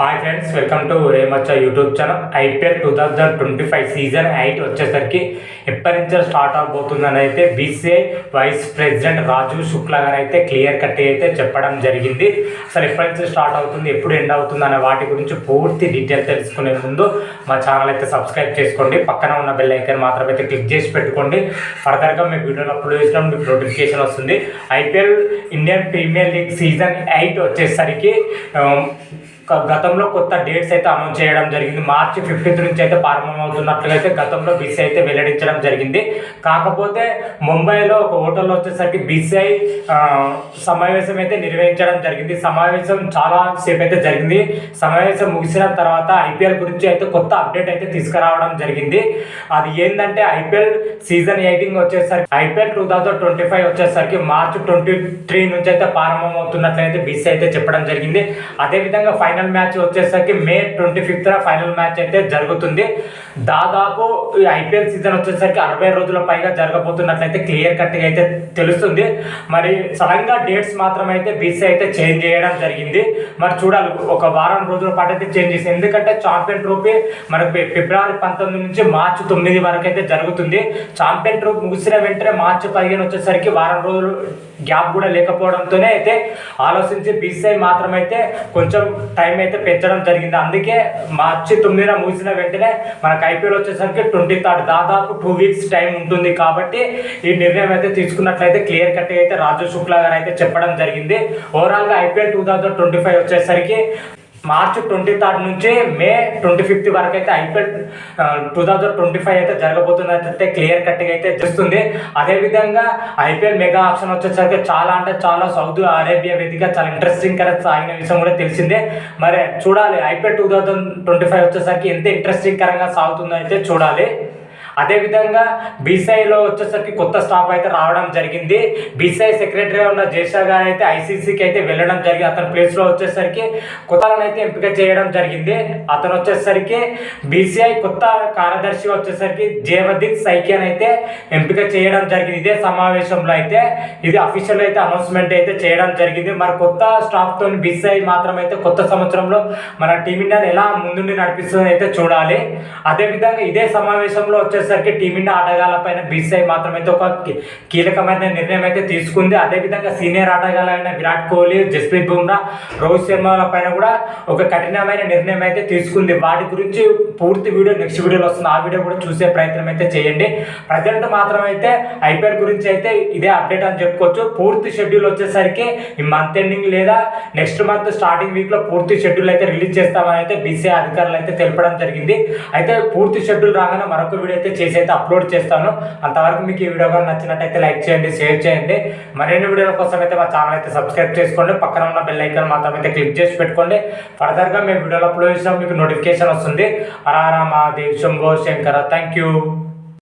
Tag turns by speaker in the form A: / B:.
A: Hi friends, welcome to రేమచ్చ YouTube channel. IPL 2025 season 8 వచ్చేసరికి ఎప్పటి నుంచి స్టార్ట్ అవబోతుందని అయితే BCI vice president Rajiv Shukla garu అయితే క్లియర్ కట్ అయితే చెప్పడం జరిగింది. అసలు ఎప్పటి నుంచి స్టార్ట్ అవుతుంది, ఎప్పుడు ఎండ్ అవుతుంది అనే వాటి గురించి పూర్తి డీటెయిల్ తెలుసుకునే ముందు మా ఛానల్ అయితే సబ్స్క్రైబ్ చేసుకోండి. పక్కన ఉన్న బెల్ ఐకాన్ మాత్రం అయితే క్లిక్ చేసి పెట్టుకోండి. ఫర్దర్గా మీ వీడియోలో అప్లోడ్ చేసినప్పుడు మీకు నోటిఫికేషన్ వస్తుంది. IPL Indian Premier League season 8 వచ్చేసరికి గతంలో కొత్త డేట్స్ అయితే అనౌన్స్ చేయడం జరిగింది. మార్చి 15 నుంచి అయితే ప్రారంభమవుతున్నట్లుగా అయితే గతంలో బీసీఐ అయితే వెల్లడించడం జరిగింది. కాకపోతే ముంబైలో ఒక హోటల్లో వచ్చేసరికి బీసీఐ సమావేశం అయితే నిర్వహించడం జరిగింది. సమావేశం చాలా సేపు అయితే జరిగింది. సమావేశం ముగిసిన తర్వాత ఐపీఎల్ గురించి అయితే కొత్త అప్డేట్ అయితే తీసుకురావడం జరిగింది. అది ఏంటంటే ఐపీఎల్ సీజన్ 18 వచ్చేసరికి ఐపీఎల్ 2025 వచ్చేసరికి మార్చి 23 నుంచి అయితే ప్రారంభమవుతున్నట్లయితే బీసీఐ అయితే చెప్పడం జరిగింది. అదేవిధంగా ఫైనల్ మ్యాచ్ వచ్చేసరికి మే 25న ఫైనల్ మ్యాచ్ అయితే జరుగుతుంది. దాదాపు ఈ ఐపీఎల్ సీజన్ వచ్చేసరికి 60 రోజుల పైగా జరగబోతున్నట్లయితే క్లియర్ కట్గా అయితే తెలుస్తుంది. మరి సడన్ గా డేట్స్ మాత్రం అయితే బీసీఐ అయితే చేంజ్ చేయడం జరిగింది. మరి చూడాలి, ఒక వారం రోజుల పాటు అయితే చేంజ్ చేసింది. ఎందుకంటే ఛాంపియన్ ట్రోఫీ మనకు ఫిబ్రవరి 19 నుంచి మార్చి 9 వరకు అయితే జరుగుతుంది. ఛాంపియన్ ట్రోఫీ ముగిసిన వెంటనే మార్చి 15 వచ్చేసరికి వారం రోజులు గ్యాప్ కూడా లేకపోవడంతోనే అయితే ఆలోచించి బీసీఐ మాత్రం అయితే కొంచెం టైం అయితే పెంచడం జరిగింది. అందుకే మార్చి 9న ముగిసిన వెంటనే మనకు ఐపీఎల్ వచ్చేసరికి 23rd దాదాపు 2 వీక్స్ టైం ఉంటుంది. కాబట్టి ఈ నిర్ణయం అయితే తీసుకున్నట్లయితే క్లియర్ కట్ అయితే రాజీవ్ శుక్లా గారు అయితే చెప్పడం జరిగింది. ఓవరాల్గా ఐపీఎల్ 2025 వచ్చేసరికి మార్చి 23rd నుంచి మే 25th వరకు అయితే ఐపీఎల్ 2025 అయితే జరగబోతుంది అయితే క్లియర్ కట్గా అయితే తెలుస్తుంది. అదేవిధంగా ఐపీఎల్ మెగా ఆప్షన్ వచ్చేసరికి చాలా అంటే చాలా సౌదీ అరేబియా వేదిక చాలా ఇంట్రెస్టింగ్ గా సాగిన విషయం కూడా తెలిసిందే. మరి చూడాలి ఐపీఎల్ 2025 వచ్చేసరికి ఎంత ఇంట్రెస్టింగ్ కరంగా సాగుతుందో అయితే చూడాలి. అదేవిధంగా బీసీఐలో వచ్చేసరికి కొత్త స్టాఫ్ అయితే రావడం జరిగింది. బీసీఐ సెక్రటరీ ఉన్న జేషా గారు అయితే ఐసీసీకి అయితే వెళ్ళడం జరిగింది. అతని ప్లేస్లో వచ్చేసరికి కొత్తలను అయితే ఎంపిక చేయడం జరిగింది. అతను వచ్చేసరికి బీసీఐ కొత్త కార్యదర్శి వచ్చేసరికి జయవర్దీప్ సైకియాన్ అయితే ఎంపిక చేయడం జరిగింది. ఇదే సమావేశంలో అయితే ఇది అఫీషియల్ అయితే అనౌన్స్మెంట్ అయితే చేయడం జరిగింది. మరి కొత్త స్టాఫ్తో బీసీఐ మాత్రం అయితే కొత్త సంవత్సరంలో మన టీమిండియాని ఎలా ముందుండి నడిపిస్తుంది అయితే చూడాలి. అదేవిధంగా ఇదే సమావేశంలో వచ్చేసరికి టీమిండియా ఆటగాళ్లపైన బీసీఐ మాత్రం అయితే ఒక కీలకమైన నిర్ణయం అయితే తీసుకుంది. అదేవిధంగా సీనియర్ ఆటగాళ్ళైన విరాట్ కోహ్లీ, జస్ప్రీత్ బుమ్రా, రోహిత్ శర్మల పైన కూడా ఒక కఠినమైన నిర్ణయం అయితే తీసుకుంది. వాటి గురించి పూర్తి వీడియో నెక్స్ట్ వీడియోలో వస్తుంది. ఆ వీడియో కూడా చూసే ప్రయత్నం అయితే చేయండి. ప్రజెంట్ మాత్రం అయితే ఐపీఎల్ గురించి అయితే ఇదే అప్డేట్ అని చెప్పుకోవచ్చు. పూర్తి షెడ్యూల్ వచ్చేసరికి ఈ మంత్ ఎండింగ్ లేదా నెక్స్ట్ మంత్ స్టార్టింగ్ వీక్ లో పూర్తి షెడ్యూల్ అయితే రిలీజ్ చేస్తామని అయితే బీసీఐ అధికారులు అయితే తెలపడం జరిగింది. అయితే పూర్తి షెడ్యూల్ రాగానే మరొక వీడియో అయితే చేసి అయితే అప్లోడ్ చేస్తాను. అంతవరకు మీకు ఈ వీడియో కానీ నచ్చినట్టయితే లైక్ చేయండి, షేర్ చేయండి. మరిన్ని వీడియోల కోసం అయితే మా ఛానల్ అయితే సబ్స్క్రైబ్ చేసుకోండి. పక్కన ఉన్న బెల్ ఐకాన్ మాత్రం అయితే క్లిక్ చేసి పెట్టుకోండి. ఫర్దర్గా మేము వీడియోలో అప్లోడ్ చేసినా మీకు నోటిఫికేషన్ వస్తుంది. హర హర మహాదేవ్, శంభో శంకర. Thank you.